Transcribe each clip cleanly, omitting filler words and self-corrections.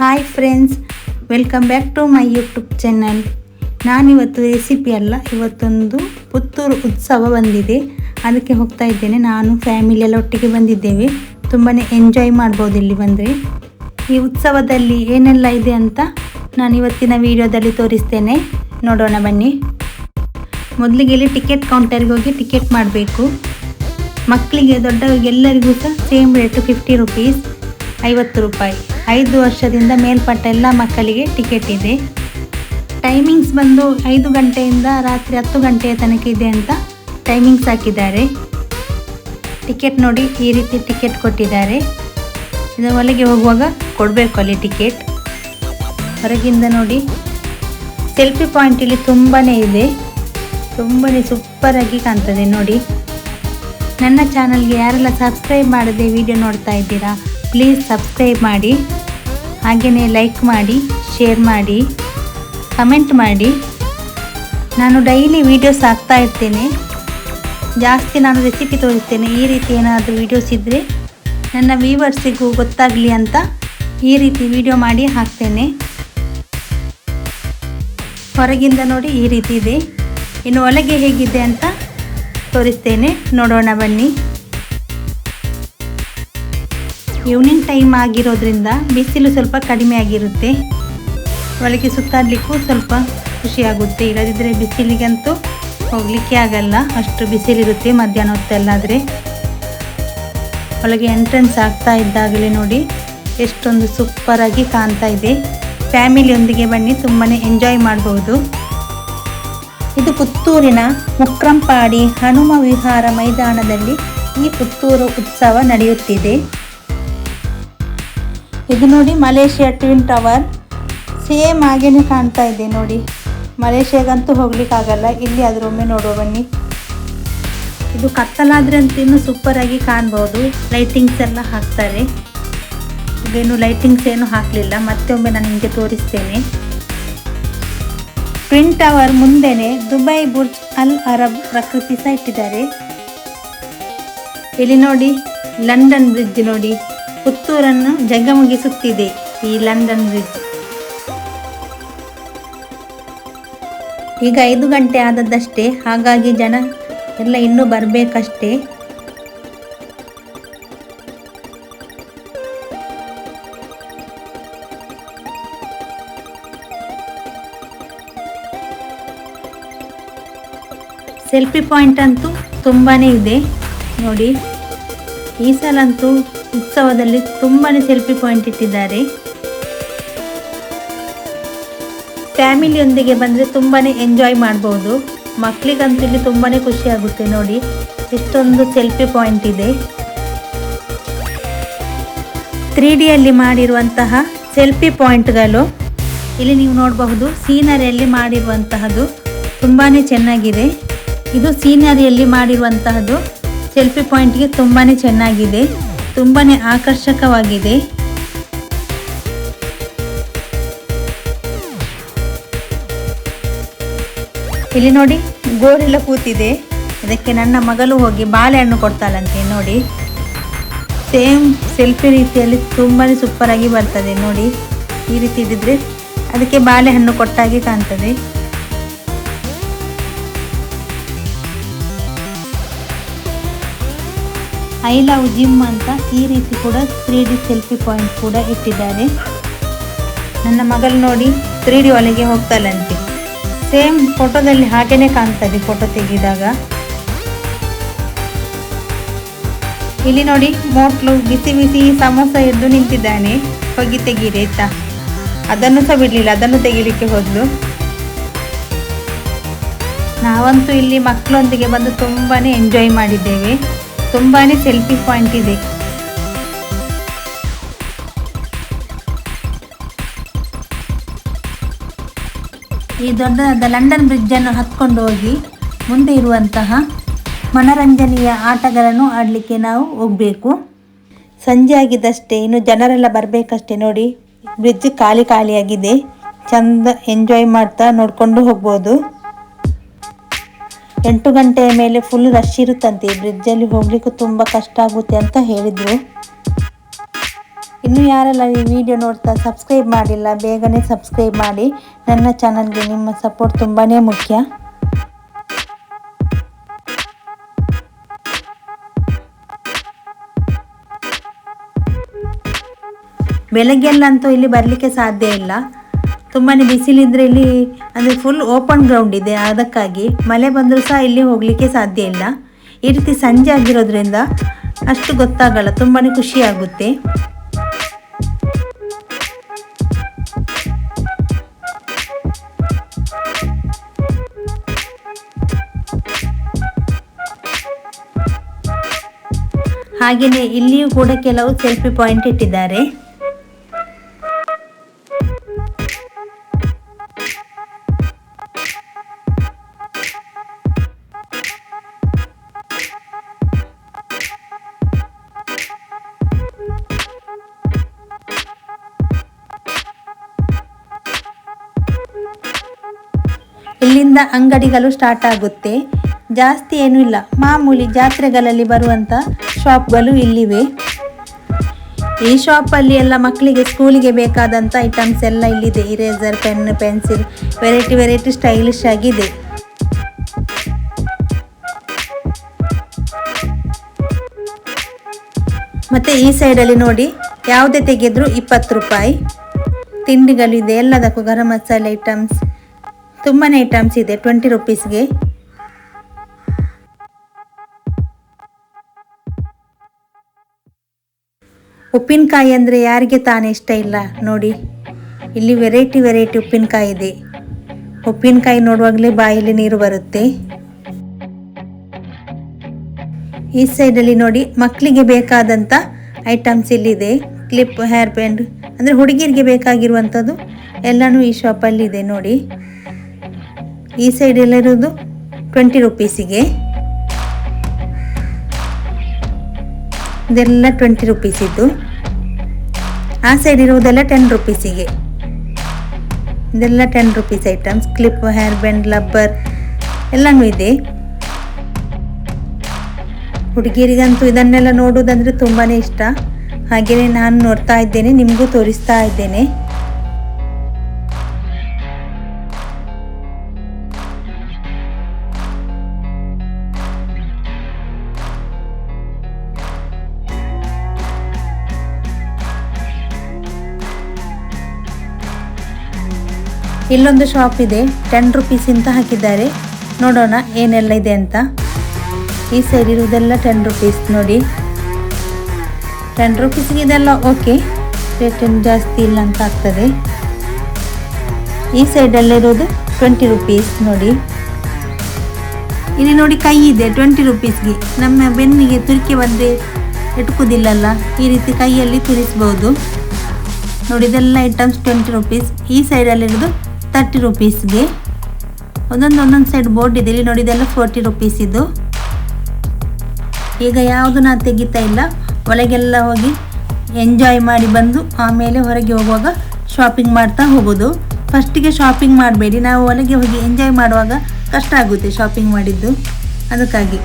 Hi friends, welcome back to my YouTube channel. ನಾನಿವತ್ತು recipe ಅಲ್ಲ, ಇವತ್ತೊಂದು ಪುತ್ತೂರು ಉತ್ಸವ ಬಂದಿದೆ, ಅದಕ್ಕೆ ಹೋಗ್ತಾ ಇದ್ದೇನೆ. ನಾನು ಫ್ಯಾಮಿಲಿ ಎಲ್ಲ ಒಟ್ಟಿಗೆ ಬಂದಿದ್ದೇವೆ. ತುಂಬಾ ಎಂಜಾಯ್ ಮಾಡ್ಬೋದು ಇಲ್ಲಿ ಬಂದರೆ. ಈ ಉತ್ಸವದಲ್ಲಿ ಏನೆಲ್ಲ ಇದೆ ಅಂತ ನಾನು ಇವತ್ತಿನ ವಿಡಿಯೋದಲ್ಲಿ ತೋರಿಸ್ತೇನೆ, ನೋಡೋಣ ಬನ್ನಿ. ಮೊದಲಿಗೆ ಇಲ್ಲಿ ಟಿಕೆಟ್ ಕೌಂಟರ್ಗೆ ಹೋಗಿ ಟಿಕೆಟ್ ಮಾಡಬೇಕು. ಮಕ್ಕಳಿಗೆ ದೊಡ್ಡವರಿಗೆ ಎಲ್ಲರಿಗೂ ಸಹ ಸೇಮ್ ರೇಟು 50 ರುಪೀಸ್, 50 ರೂಪಾಯಿ. 5 ವರ್ಷದಿಂದ ಮೇಲ್ಪಟ್ಟ ಎಲ್ಲ ಮಕ್ಕಳಿಗೆ ಟಿಕೆಟ್ ಇದೆ. ಟೈಮಿಂಗ್ಸ್ ಬಂದು 5 ಗಂಟೆಯಿಂದ ರಾತ್ರಿ 10 ಗಂಟೆಯ ತನಕ ಇದೆ ಅಂತ ಟೈಮಿಂಗ್ಸ್ ಹಾಕಿದ್ದಾರೆ. ಟಿಕೆಟ್ ನೋಡಿ, ಈ ರೀತಿ ಟಿಕೆಟ್ ಕೊಟ್ಟಿದ್ದಾರೆ. ಇದರ ಒಳಗೆ ಹೋಗುವಾಗ ಕೊಡಬೇಕು ಅಲ್ಲಿ ಟಿಕೆಟ್. ಹೊರಗಿಂದ ನೋಡಿ ಸೆಲ್ಫಿ ಪಾಯಿಂಟ್ ಇಲ್ಲಿ ತುಂಬಾ ಇದೆ, ತುಂಬಾ ಸೂಪರಾಗಿ ಕಾಣ್ತದೆ ನೋಡಿ. ನನ್ನ ಚಾನಲ್ಗೆ ಯಾರೆಲ್ಲ ಸಬ್ಸ್ಕ್ರೈಬ್ ಮಾಡದೆ ವಿಡಿಯೋ ನೋಡ್ತಾ ಇದ್ದೀರಾ, ಪ್ಲೀಸ್ ಸಬ್ಸ್ಕ್ರೈಬ್ ಮಾಡಿ, ಹಾಗೆಯೇ ಲೈಕ್ ಮಾಡಿ, ಶೇರ್ ಮಾಡಿ, ಕಮೆಂಟ್ ಮಾಡಿ. ನಾನು ಡೈಲಿ ವೀಡಿಯೋಸ್ ಹಾಕ್ತಾ ಇರ್ತೇನೆ. ಜಾಸ್ತಿ ನಾನು ರೆಸಿಪಿ ತೋರಿಸ್ತೇನೆ. ಈ ರೀತಿ ಏನಾದರೂ ವೀಡಿಯೋಸ್ ಇದ್ದರೆ ನನ್ನ ವ್ಯೂವರ್ಸಿಗೂ ಗೊತ್ತಾಗಲಿ ಅಂತ ಈ ರೀತಿ ವಿಡಿಯೋ ಮಾಡಿ ಹಾಕ್ತೇನೆ. ಹೊರಗಿಂದ ನೋಡಿ ಈ ರೀತಿ ಇದೆ. ಇನ್ನು ಒಳಗೆ ಹೇಗಿದೆ ಅಂತ ತೋರಿಸ್ತೇನೆ, ನೋಡೋಣ ಬನ್ನಿ. ಈವ್ನಿಂಗ್ ಟೈಮ್ ಆಗಿರೋದ್ರಿಂದ ಬಿಸಿಲು ಸ್ವಲ್ಪ ಕಡಿಮೆ ಆಗಿರುತ್ತೆ. ಒಳಗೆ ಸುತ್ತಾಡಲಿಕ್ಕೂ ಸ್ವಲ್ಪ ಖುಷಿಯಾಗುತ್ತೆ. ಇಲ್ಲದಿದ್ದರೆ ಬಿಸಿಲಿಗಂತೂ ಹೋಗಲಿಕ್ಕೆ ಆಗಲ್ಲ, ಅಷ್ಟು ಬಿಸಿಲಿರುತ್ತೆ ಮಧ್ಯಾಹ್ನ ಹೊತ್ತೆಲ್ಲಾದರೆ. ಒಳಗೆ ಎಂಟ್ರೆನ್ಸ್ ಆಗ್ತಾ ಇದ್ದಾಗಲೇ ನೋಡಿ ಎಷ್ಟೊಂದು ಸೂಪರಾಗಿ ಕಾಣ್ತಾ ಇದೆ. ಫ್ಯಾಮಿಲಿಯೊಂದಿಗೆ ಬನ್ನಿ, ತುಂಬಾ ಎಂಜಾಯ್ ಮಾಡಬಹುದು. ಇದು ಪುತ್ತೂರಿನ ಮುಕ್ರಂಪಾಡಿ ಹನುಮ ವಿಹಾರ ಮೈದಾನದಲ್ಲಿ ಈ ಪುತ್ತೂರು ಉತ್ಸವ ನಡೆಯುತ್ತಿದೆ. ಇದು ನೋಡಿ ಮಲೇಷಿಯಾ ಟ್ವಿನ್ ಟವರ್, ಸೇಮ್ ಹಾಗೇನೆ ಕಾಣ್ತಾ ಇದೆ ನೋಡಿ. ಮಲೇಷಿಯಾಗಂತೂ ಹೋಗ್ಲಿಕ್ಕಾಗಲ್ಲ, ಇಲ್ಲಿ ಅದರೊಮ್ಮೆ ನೋಡುವ ಬನ್ನಿ. ಇದು ಕತ್ತಲಾದರೆ ಅಂತ ಇನ್ನೂ ಸೂಪರಾಗಿ ಕಾಣ್ಬೋದು. ಲೈಟಿಂಗ್ಸ್ ಎಲ್ಲ ಹಾಕ್ತಾರೆ. ಇದೇನು ಲೈಟಿಂಗ್ಸ್ ಏನು ಹಾಕಲಿಲ್ಲ, ಮತ್ತೊಮ್ಮೆ ನಾನು ನಿಮಗೆ ತೋರಿಸ್ತೇನೆ. ಟ್ವಿನ್ ಟವರ್ ಮುಂದೆನೆ ದುಬೈ ಬುರ್ಜ್ ಅಲ್ ಅರಬ್ ಪ್ರಕೃತಿ ಸಹ ಇಟ್ಟಿದ್ದಾರೆ. ಇಲ್ಲಿ ನೋಡಿ ಲಂಡನ್ ಬ್ರಿಡ್ಜ್ ನೋಡಿ, ಪುತ್ತೂರನ್ನು ಜಗಮಗಿಸುತ್ತಿದೆ ಈ ಲಂಡನ್ ಬ್ರಿಡ್ಜ್. ಈಗ 5 ಗಂಟೆ ಆದದ್ದಷ್ಟೇ, ಹಾಗಾಗಿ ಜನ ಎಲ್ಲ ಇನ್ನೂ ಬರಬೇಕಷ್ಟೇ. ಸೆಲ್ಫಿ ಪಾಯಿಂಟ್ ಅಂತೂ ತುಂಬಾ ಇದೆ ನೋಡಿ. ಈ ಸಲ ಅಂತೂ ಉತ್ಸವದಲ್ಲಿ ತುಂಬಾ ಸೆಲ್ಫಿ ಪಾಯಿಂಟ್ ಇಟ್ಟಿದ್ದಾರೆ. ಫ್ಯಾಮಿಲಿಯೊಂದಿಗೆ ಬಂದರೆ ತುಂಬಾ ಎಂಜಾಯ್ ಮಾಡ್ಬೋದು. ಮಕ್ಕಳಿಗಂತೂ ಇಲ್ಲಿ ತುಂಬಾ ಖುಷಿ ಆಗುತ್ತೆ ನೋಡಿ, ಎಷ್ಟೊಂದು ಸೆಲ್ಫಿ ಪಾಯಿಂಟ್ ಇದೆ. 3Dಯಲ್ಲಿ ಮಾಡಿರುವಂತಹ ಸೆಲ್ಫಿ ಪಾಯಿಂಟ್ಗಳು ಇಲ್ಲಿ ನೀವು ನೋಡಬಹುದು. ಸೀನರಿಯಲ್ಲಿ ಮಾಡಿರುವಂತಹದ್ದು ತುಂಬಾ ಚೆನ್ನಾಗಿದೆ. ಇದು ಸೀನರಿಯಲ್ಲಿ ಮಾಡಿರುವಂತಹದ್ದು ಸೆಲ್ಫಿ ಪಾಯಿಂಟ್ಗೆ ತುಂಬಾ ಚೆನ್ನಾಗಿದೆ, ತುಂಬಾ ಆಕರ್ಷಕವಾಗಿದೆ. ಇಲ್ಲಿ ನೋಡಿ ಗೋರಿಲ್ಲ ಕೂತಿದೆ. ಅದಕ್ಕೆ ನನ್ನ ಮಗಳು ಹೋಗಿ ಬಾಳೆಹಣ್ಣು ಕೊಡ್ತಾಳಂತೆ ನೋಡಿ. ಸೇಮ್ ಸೆಲ್ಫಿ ರೀತಿಯಲ್ಲಿ ತುಂಬಾ ಸೂಪರಾಗಿ ಬರ್ತದೆ ನೋಡಿ. ಈ ರೀತಿ ಇದ್ದಿದ್ರೆ ಅದಕ್ಕೆ ಬಾಳೆಹಣ್ಣು ಕೊಟ್ಟಾಗೆ ಕಾಣ್ತದೆ. ಐ ಲವ್ ಜಿಮ್ ಅಂತ ಈ ರೀತಿ ಕೂಡ 3D ಸೆಲ್ಫಿ ಪಾಯಿಂಟ್ ಕೂಡ ಇಟ್ಟಿದ್ದಾರೆ. ನನ್ನ ಮಗಳು ನೋಡಿ 3D ಒಳಗೆ ಹೋಗ್ತಾಳಂತೆ. ಸೇಮ್ ಫೋಟೋದಲ್ಲಿ ಹಾಗೇನೆ ಕಾಣ್ತದೆ ಫೋಟೋ ತೆಗೆದಾಗ. ಇಲ್ಲಿ ನೋಡಿ ಮೋಟ್ಲು ಬಿಸಿ ಬಿಸಿ ಸಮೋಸ ಎದ್ದು ನಿಂತಿದ್ದಾನೆ, ಹೋಗಿ ತೆಗೀರಿ ಆಯ್ತಾ. ಅದನ್ನು ಸಹ ಬಿಡಲಿಲ್ಲ, ಅದನ್ನು ತೆಗಿಲಿಕ್ಕೆ ಹೋದ್ಲು. ನಾವಂತೂ ಇಲ್ಲಿ ಮಕ್ಕಳೊಂದಿಗೆ ಬಂದು ತುಂಬಾ ಎಂಜಾಯ್ ಮಾಡಿದ್ದೇವೆ. ತುಂಬಾ ಸೆಲ್ಫಿ ಪಾಯಿಂಟ್ ಇದೆ. ಈ ದೊಡ್ಡದಾದ ಲಂಡನ್ ಬ್ರಿಡ್ಜನ್ನು ಹತ್ಕೊಂಡು ಹೋಗಿ ಮುಂದೆ ಇರುವಂತಹ ಮನರಂಜನೆಯ ಆಟಗಳನ್ನು ಆಡಲಿಕ್ಕೆ ನಾವು ಹೋಗಬೇಕು. ಸಂಜೆ ಆಗಿದ್ದಷ್ಟೇ, ಇನ್ನು ಜನರೆಲ್ಲ ಬರಬೇಕಷ್ಟೇ ನೋಡಿ. ಬ್ರಿಡ್ಜ್ ಖಾಲಿಯಾಗಿದೆ. ಚಂದ ಎಂಜಾಯ್ ಮಾಡ್ತಾ ನೋಡಿಕೊಂಡು ಹೋಗ್ಬೋದು. 8 ಗಂಟೆಯ ಮೇಲೆ ಫುಲ್ ರಶ್ ಇರುತ್ತಂತೆ. ಬ್ರಿಡ್ಜಲ್ಲಿ ಹೋಗ್ಲಿಕ್ಕೂ ತುಂಬ ಕಷ್ಟ ಆಗುತ್ತೆ ಅಂತ ಹೇಳಿದರು. ಇನ್ನು ಯಾರೆಲ್ಲ ಈ ವಿಡಿಯೋ ನೋಡ್ತಾ ಸಬ್ಸ್ಕ್ರೈಬ್ ಮಾಡಿಲ್ಲ ಬೇಗನೆ ಸಬ್ಸ್ಕ್ರೈಬ್ ಮಾಡಿ. ನನ್ನ ಚಾನಲ್ಗೆ ನಿಮ್ಮ ಸಪೋರ್ಟ್ ತುಂಬಾ ಮುಖ್ಯ. ಬೆಳಗ್ಗೆಲ್ಲಂತೂ ಇಲ್ಲಿ ಬರಲಿಕ್ಕೆ ಸಾಧ್ಯ ಇಲ್ಲ, ತುಂಬಾ ಬಿಸಿಲಿದ್ರೆ ಇಲ್ಲಿ ಅಂದರೆ ಫುಲ್ ಓಪನ್ ಗ್ರೌಂಡ್ ಇದೆ, ಅದಕ್ಕಾಗಿ ಮಳೆ ಬಂದರೂ ಸಹ ಇಲ್ಲಿ ಹೋಗಲಿಕ್ಕೆ ಸಾಧ್ಯ ಇಲ್ಲ. ಈ ರೀತಿ ಸಂಜೆ ಆಗಿರೋದ್ರಿಂದ ಅಷ್ಟು ಗೊತ್ತಾಗಲ್ಲ, ತುಂಬಾ ಖುಷಿಯಾಗುತ್ತೆ. ಹಾಗೆಯೇ ಇಲ್ಲಿಯೂ ಕೂಡ ಕೆಲವು ಸೆಲ್ಫಿ ಪಾಯಿಂಟ್ ಇಟ್ಟಿದ್ದಾರೆ. ಇಲ್ಲಿಂದ ಅಂಗಡಿಗಳು ಸ್ಟಾರ್ಟ್ ಆಗುತ್ತೆ. ಜಾಸ್ತಿ ಏನೂ ಇಲ್ಲ, ಮಾಮೂಲಿ ಜಾತ್ರೆಗಳಲ್ಲಿ ಬರುವಂಥ ಶಾಪ್ಗಳು ಇಲ್ಲಿವೆ. ಈ ಶಾಪಲ್ಲಿ ಎಲ್ಲ ಮಕ್ಕಳಿಗೆ ಸ್ಕೂಲಿಗೆ ಬೇಕಾದಂಥ ಐಟಮ್ಸ್ ಎಲ್ಲ ಇಲ್ಲಿದೆ. Eraser, pen, pencil, variety stylish ಆಗಿದೆ. ಮತ್ತು ಈ ಸೈಡಲ್ಲಿ ನೋಡಿ, ಯಾವುದೇ ತೆಗೆದರೂ 20 ರೂಪಾಯಿ. ತಿಂಡಿಗಳಿದೆ, ಎಲ್ಲದಕ್ಕೂ ಗರಂ ಮಸಾಲೆ ಐಟಮ್ಸ್ ತುಂಬಾ ಐಟಮ್ಸ್ ಇದೆ 20 ರುಪೀಸ್ಗೆ. ಉಪ್ಪಿನಕಾಯಿ ಅಂದರೆ ಯಾರಿಗೆ ತಾನೇ ಇಷ್ಟ ಇಲ್ಲ ನೋಡಿ. ಇಲ್ಲಿ ವೆರೈಟಿ ಉಪ್ಪಿನಕಾಯಿ ಇದೆ. ಉಪ್ಪಿನಕಾಯಿ ನೋಡುವಾಗಲೇ ಬಾಯಲ್ಲಿ ನೀರು ಬರುತ್ತೆ. ಈ ಸೈಡಲ್ಲಿ ನೋಡಿ, ಮಕ್ಕಳಿಗೆ ಬೇಕಾದಂಥ ಐಟಮ್ಸ್ ಇಲ್ಲಿದೆ. ಕ್ಲಿಪ್, ಹೇರ್ ಬ್ಯಾಂಡ್ ಅಂದರೆ ಹುಡುಗಿರಿಗೆ ಬೇಕಾಗಿರುವಂಥದ್ದು ಎಲ್ಲನೂ ಈ ಶಾಪಲ್ಲಿ ಇದೆ ನೋಡಿ. ಈ ಸೈಡ್ ಎಲ್ಲ ಇರೋದು 20 ರುಪೀಸಿಗೆ, ಇದೆಲ್ಲ 20 ರುಪೀಸ್ ಇದ್ದು. ಆ ಸೈಡ್ ಇರುವುದೆಲ್ಲ 10 ರುಪೀಸಿಗೆ, ಇದೆಲ್ಲ 10 rupees items. Clip, hair band, rubber ಎಲ್ಲನೂ ಇದೆ. ಹುಡುಗಿಯರಿಗಂತೂ ಇದನ್ನೆಲ್ಲ ನೋಡುವುದಂದರೆ ತುಂಬಾ ಇಷ್ಟ. ಹಾಗೆಯೇ ನಾನು ನೋಡ್ತಾ ಇದ್ದೇನೆ, ನಿಮಗೂ ತೋರಿಸ್ತಾ ಇದ್ದೇನೆ. ಇಲ್ಲೊಂದು ಶಾಪ್ ಇದೆ, 10 ರುಪೀಸ್ ಅಂತ ಹಾಕಿದ್ದಾರೆ. ನೋಡೋಣ ಏನೆಲ್ಲ ಇದೆ ಅಂತ. ಈ ಸೈಡ್ ಇರುವುದೆಲ್ಲ 10 ರುಪೀಸ್ ನೋಡಿ. 10 ರುಪೀಸ್ಗೆ ಇದೆಲ್ಲ ಓಕೆ, ರೇಟ್ ಜಾಸ್ತಿ ಇಲ್ಲ ಅಂತ ಆಗ್ತದೆ. ಈ ಸೈಡಲ್ಲಿರೋದು 20 ರುಪೀಸ್ ನೋಡಿ. ಇಲ್ಲಿ ನೋಡಿ, ಕೈ ಇದೆ 20 ರುಪೀಸ್ಗೆ. ನಮ್ಮ ಬೆನ್ನಿಗೆ ತುರಿಕೆ ಬಂದರೆ ಎಟುಕುವುದಿಲ್ಲಲ್ಲ, ಈ ರೀತಿ ಕೈಯಲ್ಲಿ ತುರಿಸ್ಬೋದು ನೋಡಿ. ಇದೆಲ್ಲ ಐಟಮ್ಸ್ 20 ರುಪೀಸ್. ಈ ಸೈಡಲ್ಲಿರೋದು 30 ರುಪೀಸ್ಗೆ. ಒಂದೊಂದು ಸೈಡ್ ಬೋರ್ಡ್ ಇದೆ ಇಲ್ಲಿ ನೋಡಿ, ಇದೆಲ್ಲ 40 ರುಪೀಸ್ ಇದು. ಈಗ ಯಾವುದು ನಾನು ತೆಗಿತಾ ಇಲ್ಲ, ಒಳಗೆಲ್ಲ ಹೋಗಿ ಎಂಜಾಯ್ ಮಾಡಿ ಬಂದು ಆಮೇಲೆ ಹೊರಗೆ ಹೋಗುವಾಗ ಶಾಪಿಂಗ್ ಮಾಡ್ತಾ ಹೋಗೋದು. ಫಸ್ಟಿಗೆ ಶಾಪಿಂಗ್ ಮಾಡಬೇಡಿ, ನಾವು ಒಳಗೆ ಹೋಗಿ ಎಂಜಾಯ್ ಮಾಡುವಾಗ ಕಷ್ಟ ಆಗುತ್ತೆ ಶಾಪಿಂಗ್ ಮಾಡಿದ್ದು, ಅದಕ್ಕಾಗಿ.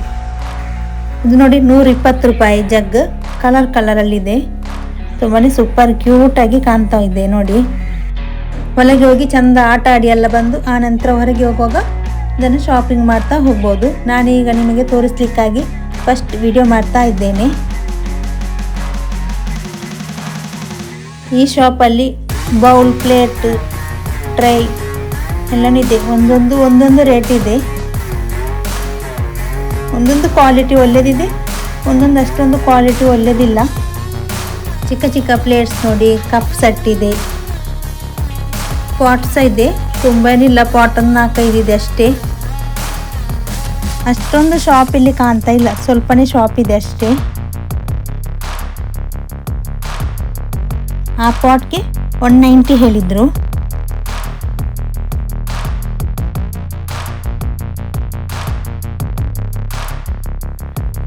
ಇದು ನೋಡಿ 120 ರೂಪಾಯಿ ಜಗ್, ಕಲರಲ್ಲಿದೆ. ತುಂಬಾ ಸೂಪರ್ ಕ್ಯೂಟಾಗಿ ಕಾಣ್ತಾ ಇದೆ ನೋಡಿ. ಒಳಗೆ ಹೋಗಿ ಚಂದ ಆಟ ಆಡಿ ಎಲ್ಲ ಬಂದು ಆನಂತರ ಹೊರಗೆ ಹೋಗುವಾಗ ಇದನ್ನು ಶಾಪಿಂಗ್ ಮಾಡ್ತಾ ಹೋಗ್ಬೋದು. ನಾನೀಗ ನಿಮಗೆ ತೋರಿಸ್ಲಿಕ್ಕಾಗಿ ಫಸ್ಟ್ ವಿಡಿಯೋ ಮಾಡ್ತಾ ಇದ್ದೇನೆ. ಈ ಶಾಪಲ್ಲಿ ಬೌಲ್, ಪ್ಲೇಟ್, ಟ್ರೈ ಎಲ್ಲನಿದೆ. ಒಂದೊಂದು ರೇಟ್ ಇದೆ. ಒಂದೊಂದು ಕ್ವಾಲಿಟಿ ಒಳ್ಳೆದಿದೆ, ಒಂದೊಂದು ಅಷ್ಟೊಂದು ಕ್ವಾಲಿಟಿ ಒಳ್ಳೆದಿಲ್ಲ. ಚಿಕ್ಕ ಪ್ಲೇಟ್ಸ್ ನೋಡಿ, ಕಪ್ ಸೆಟ್ ಇದೆ, ಪಾಟ್ಸ್ ಇದೆ. ತುಂಬಾ ಇಲ್ಲ, ಪಾಟ್ ಒಂದು 4-5 ಇದೆ ಅಷ್ಟೇ. ಅಷ್ಟೊಂದು ಶಾಪ್ ಇಲ್ಲಿ ಕಾಣ್ತಾ ಇಲ್ಲ, ಸ್ವಲ್ಪನೇ ಶಾಪ್ ಇದೆ ಅಷ್ಟೇ. ಆ ಪಾಟ್ಗೆ 190 ಹೇಳಿದ್ರು.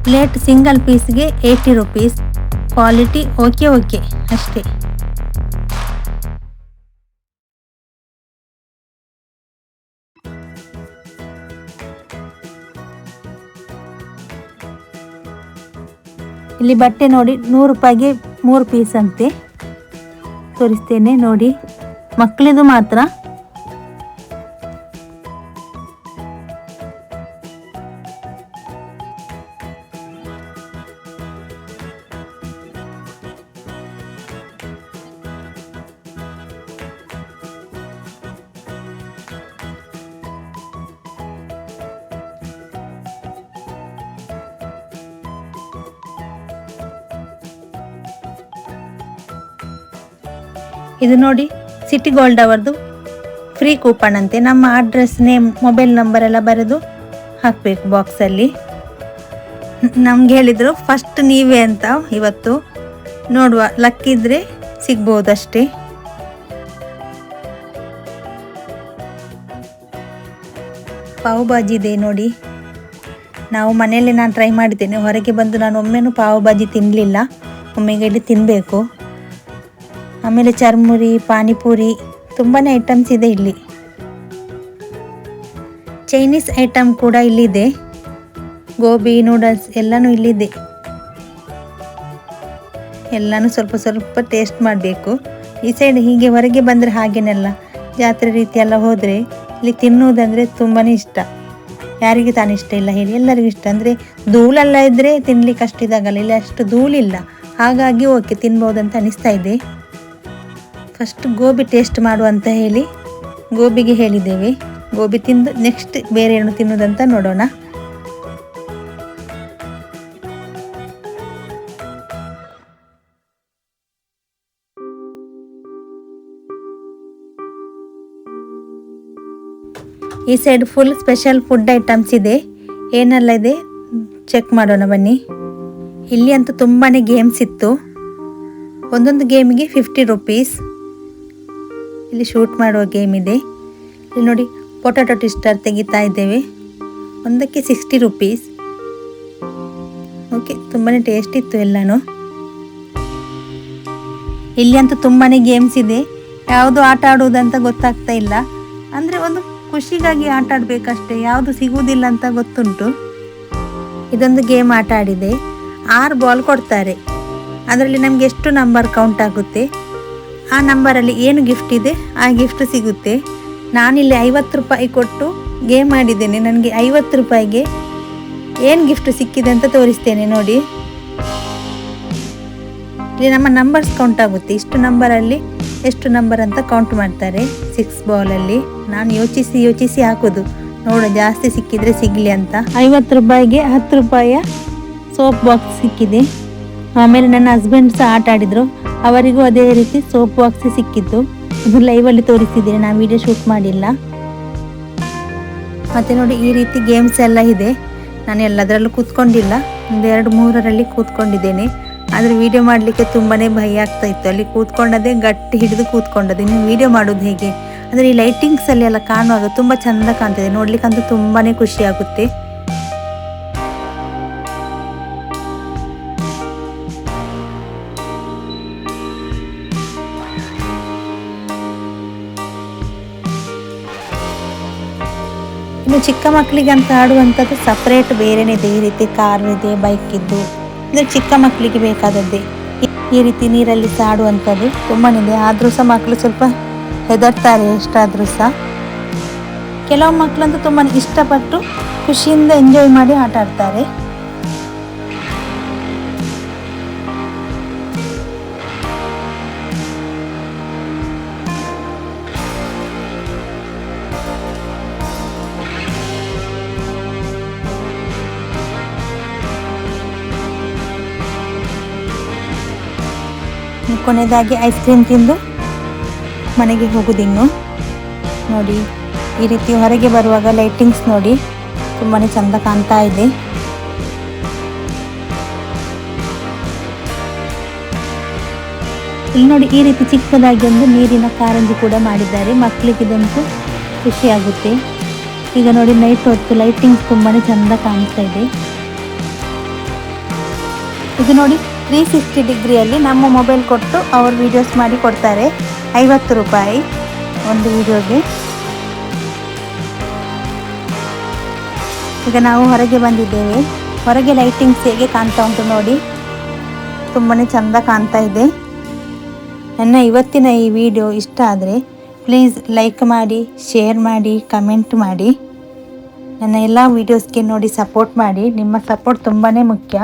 ಪ್ಲೇಟ್ ಸಿಂಗಲ್ ಪೀಸ್ಗೆ 80 ರುಪೀಸ್. ಕ್ವಾಲಿಟಿ ಓಕೆ ಅಷ್ಟೇ. ಇಲ್ಲಿ ಬಟ್ಟೆ ನೋಡಿ 100 ರೂಪಾಯಿಗೆ 3 ಪೀಸ್ ಅಂತೆ. ತೋರಿಸ್ತೇನೆ ನೋಡಿ. ಮಕ್ಕಳಿದು ಮಾತ್ರ. ಇದು ನೋಡಿ ಸಿಟಿ ಗೋಲ್ಡ್ ಅವರದು ಫ್ರೀ ಕೂಪನ್ ಅಂತೆ. ನಮ್ಮ ಅಡ್ರೆಸ್, ನೇಮ್, ಮೊಬೈಲ್ ನಂಬರ್ ಎಲ್ಲ ಬರೆದು ಹಾಕಬೇಕು ಬಾಕ್ಸಲ್ಲಿ. ನಮ್ಗೆ ಹೇಳಿದರು ಫಸ್ಟ್ ನೀವೇ ಅಂತ. ಇವತ್ತು ನೋಡುವ, ಲಕ್ಕಿದ್ರೆ ಸಿಗ್ಬೋದಷ್ಟೇ. ಪಾವ್ ಭಾಜಿ ಇದೆ ನೋಡಿ. ನಾವು ಮನೆಯಲ್ಲೇ ನಾನು ಟ್ರೈ ಮಾಡಿದ್ದೇನೆ. ಹೊರಗೆ ಬಂದು ನಾನು ಒಮ್ಮೆನೂ ಪಾವ್ ಭಾಜಿ ತಿನ್ನಲಿಲ್ಲ. ಒಮ್ಮೆಗೆ ಇಲ್ಲಿ ತಿನ್ನಬೇಕು. ಆಮೇಲೆ ಚರ್ಮುರಿ, ಪಾನಿಪುರಿ, ತುಂಬಾ ಐಟಮ್ಸ್ ಇದೆ ಇಲ್ಲಿ. ಚೈನೀಸ್ ಐಟಮ್ ಕೂಡ ಇಲ್ಲಿದೆ. ಗೋಬಿ, ನೂಡಲ್ಸ್ ಎಲ್ಲನೂ ಇಲ್ಲಿದೆ. ಎಲ್ಲನೂ ಸ್ವಲ್ಪ ಸ್ವಲ್ಪ ಟೇಸ್ಟ್ ಮಾಡಬೇಕು. ಈ ಸೈಡ್ ಹೀಗೆ ಹೊರಗೆ ಬಂದರೆ ಹಾಗೇನೆಲ್ಲ ಜಾತ್ರೆ ರೀತಿ ಎಲ್ಲ ಹೋದರೆ ಇಲ್ಲಿ ತಿನ್ನುವುದಂದರೆ ತುಂಬಾ ಇಷ್ಟ. ಯಾರಿಗೆ ತಾನು ಇಷ್ಟ ಇಲ್ಲ ಹೇಳಿ, ಎಲ್ಲರಿಗೂ ಇಷ್ಟ. ಅಂದರೆ ಧೂಳೆಲ್ಲ ಇದ್ದರೆ ತಿನ್ನಲಿಕ್ಕೆ ಅಷ್ಟು ಇದಾಗಲ್ಲ. ಇಲ್ಲಿ ಅಷ್ಟು ಧೂಳಿಲ್ಲ, ಹಾಗಾಗಿ ಓಕೆ ತಿನ್ಬೋದಂತ ಅನಿಸ್ತಾ ಇದೆ. ಫಸ್ಟ್ ಗೋಬಿ ಟೇಸ್ಟ್ ಮಾಡುವಂತ ಹೇಳಿ ಗೋಬಿಗೆ ಹೇಳಿದ್ದೇವೆ. ಗೋಬಿ ತಿಂದು ನೆಕ್ಸ್ಟ್ ಬೇರೆ ಏನು ತಿನ್ನೋದಂತ ನೋಡೋಣ. ಈ side full special food items ಇದೆ. ಏನೆಲ್ಲ ಇದೆ ಚೆಕ್ ಮಾಡೋಣ ಬನ್ನಿ. ಇಲ್ಲಿ ಅಂತೂ ತುಂಬಾ ಗೇಮ್ಸ್ ಇತ್ತು. ಒಂದೊಂದು ಗೇಮಿಗೆ 50 ರೂಪೀಸ್. ಇಲ್ಲಿ ಶೂಟ್ ಮಾಡುವ ಗೇಮ್ ಇದೆ. ಇಲ್ಲಿ ನೋಡಿ ಪೊಟ್ಯಾಟೊ ಟ್ವಿಸ್ಟರ್ ತೆಗಿತಾ ಇದ್ದೇವೆ. ಒಂದಕ್ಕೆ 60 ರೂಪೀಸ್. ಓಕೆ, ತುಂಬಾ ಟೇಸ್ಟ್ ಇತ್ತು ಎಲ್ಲನೂ. ಇಲ್ಲಿ ಅಂತೂ ತುಂಬಾ ಗೇಮ್ಸ್ ಇದೆ. ಯಾವುದು ಆಟ ಆಡುವುದಂತ ಗೊತ್ತಾಗ್ತಾ ಇಲ್ಲ. ಅಂದರೆ ಒಂದು ಖುಷಿಗಾಗಿ ಆಟ ಆಡಬೇಕಷ್ಟೇ, ಯಾವುದು ಸಿಗುವುದಿಲ್ಲ ಅಂತ ಗೊತ್ತುಂಟು. ಇದೊಂದು ಗೇಮ್ ಆಟ ಆಡಿದೆ. 6 ಬಾಲ್ ಕೊಡ್ತಾರೆ. ಅದರಲ್ಲಿ ನಮಗೆ ಎಷ್ಟು ನಂಬರ್ ಕೌಂಟ್ ಆಗುತ್ತೆ, ಆ ನಂಬರಲ್ಲಿ ಏನು ಗಿಫ್ಟ್ ಇದೆ ಆ ಗಿಫ್ಟ್ ಸಿಗುತ್ತೆ. ನಾನಿಲ್ಲಿ 50 ರೂಪಾಯಿ ಕೊಟ್ಟು ಗೇಮ್ ಆಡಿದ್ದೇನೆ. ನನಗೆ 50 ರೂಪಾಯಿಗೆ ಏನು ಗಿಫ್ಟ್ ಸಿಕ್ಕಿದೆ ಅಂತ ತೋರಿಸ್ತೇನೆ ನೋಡಿ. ಇಲ್ಲಿ ನಮ್ಮ ನಂಬರ್ಸ್ ಕೌಂಟ್ ಆಗುತ್ತೆ. ಇಷ್ಟು ನಂಬರಲ್ಲಿ ಎಷ್ಟು ನಂಬರ್ ಅಂತ ಕೌಂಟ್ ಮಾಡ್ತಾರೆ 6 ಬಾಲಲ್ಲಿ. ನಾನು ಯೋಚಿಸಿ ಹಾಕೋದು, ನೋಡು ಜಾಸ್ತಿ ಸಿಕ್ಕಿದರೆ ಸಿಗಲಿ ಅಂತ. 50 ರೂಪಾಯಿಗೆ 10 ರೂಪಾಯಿಯ ಸೋಪ್ ಬಾಕ್ಸ್ ಸಿಕ್ಕಿದೆ. ಆಮೇಲೆ ನನ್ನ ಹಸ್ಬೆಂಡ್ ಸಹ ಆಟ ಆಡಿದರು. ಅವರಿಗೂ ಅದೇ ರೀತಿ ಸೋಪ್ ಬಾಕ್ಸ್ ಸಿಕ್ಕಿತ್ತು. ಇದು ಲೈವಲ್ಲಿ ತೋರಿಸಿದ್ದೇನೆ, ನಾನು ವಿಡಿಯೋ ಶೂಟ್ ಮಾಡಿಲ್ಲ. ಮತ್ತು ನೋಡಿ ಈ ರೀತಿ ಗೇಮ್ಸ್ ಎಲ್ಲ ಇದೆ. ನಾನು ಎಲ್ಲದರಲ್ಲೂ ಕೂತ್ಕೊಂಡಿಲ್ಲ, 2-3ರಲ್ಲಿ ಕೂತ್ಕೊಂಡಿದ್ದೇನೆ. ಆದರೆ ವಿಡಿಯೋ ಮಾಡಲಿಕ್ಕೆ ತುಂಬಾ ಭಯ ಆಗ್ತಾ ಇತ್ತು. ಅಲ್ಲಿ ಕೂತ್ಕೊಂಡದೇ ಗಟ್ಟಿ ಹಿಡಿದು ಕೂತ್ಕೊಂಡದ್ದು. ಇನ್ನು ವಿಡಿಯೋ ಮಾಡೋದು ಹೇಗೆ ಅಂದರೆ ಈ ಲೈಟಿಂಗ್ಸಲ್ಲಿ ಎಲ್ಲ ಕಾಣುವಾಗ ತುಂಬ ಚೆಂದ ಕಾಣ್ತದೆ. ನೋಡಲಿಕ್ಕಂತೂ ತುಂಬಾ ಖುಷಿ ಆಗುತ್ತೆ. ಇನ್ನು ಚಿಕ್ಕ ಮಕ್ಕಳಿಗೆ ಅಂತ ಆಡುವಂಥದ್ದು ಸಪ್ರೇಟ್ ಬೇರೆನೇ ಇದೆ. ಈ ರೀತಿ ಕಾರ್ ಇದೆ, ಬೈಕ್ ಇದ್ದು, ಅಂದರೆ ಚಿಕ್ಕ ಮಕ್ಕಳಿಗೆ ಬೇಕಾದದ್ದೇ. ಈ ರೀತಿ ನೀರಲ್ಲಿ ಸಹ ಆಡುವಂಥದ್ದು ತುಂಬಾ ಇದೆ. ಆದರೂ ಸಹ ಮಕ್ಕಳು ಸ್ವಲ್ಪ ಹೆದರ್ತಾರೆ ಎಷ್ಟಾದರೂ ಸಹ. ಕೆಲವು ಮಕ್ಕಳಂತೂ ತುಂಬಾ ಇಷ್ಟಪಟ್ಟು ಖುಷಿಯಿಂದ ಎಂಜಾಯ್ ಮಾಡಿ ಆಟ ಆಡ್ತಾರೆ. ಕೊನೆಯದಾಗಿ ಐಸ್ ಕ್ರೀಮ್ ತಿಂದು ಮನೆಗೆ ಹೋಗುದಿನ್ನು. ನೋಡಿ ಈ ರೀತಿ ಹೊರಗೆ ಬರುವಾಗ ಲೈಟಿಂಗ್ಸ್ ನೋಡಿ ತುಂಬಾ ಚೆಂದ ಕಾಣ್ತಾ ಇದೆ. ಇಲ್ಲಿ ನೋಡಿ ಈ ರೀತಿ ಚಿಕ್ಕದಾಗಿ ಒಂದು ನೀರಿನ ಕಾರಂಜಿ ಕೂಡ ಮಾಡಿದ್ದಾರೆ. ಮಕ್ಕಳಿಗೆ ಇದಂತೂ ಖುಷಿಯಾಗುತ್ತೆ. ಈಗ ನೋಡಿ ನೈಟ್ ಹೊತ್ತು ಲೈಟಿಂಗ್ಸ್ ತುಂಬಾ ಚೆಂದ ಕಾಣಿಸ್ತಾ ಇದೆ. ಇದು ನೋಡಿ 360 ಡಿಗ್ರಿಯಲ್ಲಿ ನಮ್ಮ ಮೊಬೈಲ್ ಕೊಟ್ಟು ಅವರು ವೀಡಿಯೋಸ್ ಮಾಡಿ ಕೊಡ್ತಾರೆ. 50 ರೂಪಾಯಿ ಒಂದು ವಿಡಿಯೋಗೆ. ಈಗ ನಾವು ಹೊರಗೆ ಬಂದಿದ್ದೇವೆ. ಹೊರಗೆ ಲೈಟಿಂಗ್ಸ್ ಹೇಗೆ ಕಾಣ್ತಾ ಉಂಟು ನೋಡಿ, ತುಂಬಾ ಚೆಂದ ಕಾಣ್ತಾ ಇದೆ. ನನ್ನ ಇವತ್ತಿನ ಈ ವಿಡಿಯೋ ಇಷ್ಟ ಆದರೆ ಪ್ಲೀಸ್ ಲೈಕ್ ಮಾಡಿ, ಶೇರ್ ಮಾಡಿ, ಕಮೆಂಟ್ ಮಾಡಿ. ನನ್ನ ಎಲ್ಲ ವೀಡಿಯೋಸ್ಗೆ ನೋಡಿ ಸಪೋರ್ಟ್ ಮಾಡಿ. ನಿಮ್ಮ ಸಪೋರ್ಟ್ ತುಂಬಾ ಮುಖ್ಯ.